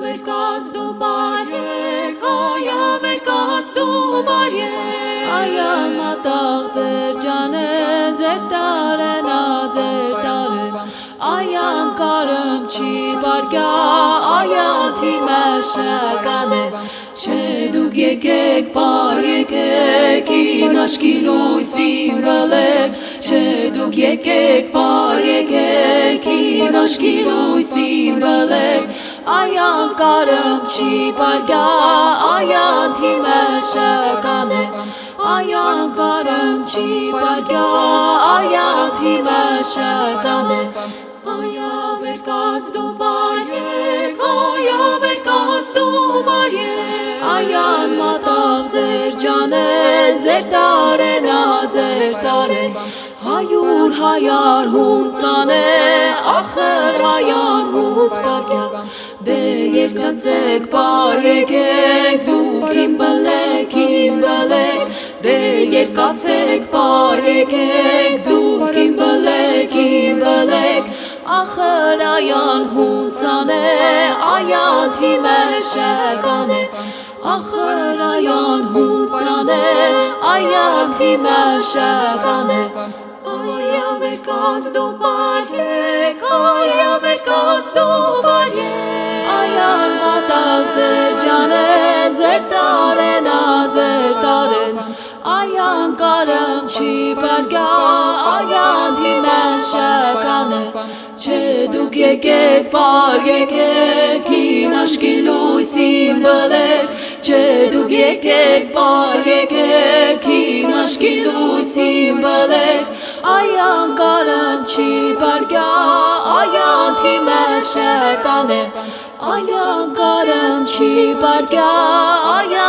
վերկաց դու բարեք, այա վերկաց դու բարեք, Այան մատաղ ձեր ջանեն, ձեր տարենա ձեր տարեն, Այան կարմ չի բարգա, Այան թիմը շական է, Չէ դուք եկեք, բար եկեք, իմ աշկի լույսին բլեք, Չէ դուք եկեք, բար եկեք, իմ աշկի լույսին բլեք, Այան կարմ չի բարգա, Այան թիմը շական է, Այան կարմ չի բարգա, Այան թիմը շական է, Այա վերկաց դու բարեք, այա վերկաց դու բարեք, Այան մատաղ ձեր ջանեն, ձեր տարենա ձեր տարեն, Հայուր հայար հունցան է, ախր հայան հունց բարգա, Դե երկացեք, բար եկեք, դուք իմ բլեք, Դե երկացեք, բար եկեք, դուք իմ բլեք, Ախր այան հունցան է, այան թիմը շական է, Ախր այան հունցան է, այան թիմը շական է, Այա վերկաց դու բարեք, այա վերկաց դու բարեք, Այան մատաղ ձեր ջանեն, ձեր տարենա ձեր տարեն, Այան կարմ չի բարգա, Այան թիմը շական է, Չէ դուք եկեք, բար եկեք, իմ աշկի լույսին բլեք, Չէ դուք եկեք, բար եկեք, իմ աշկի լույսին բլեք, Այան կարմ չի բարգա, Այան թիմը շական է, Այան կարմ չի բարգա, Այան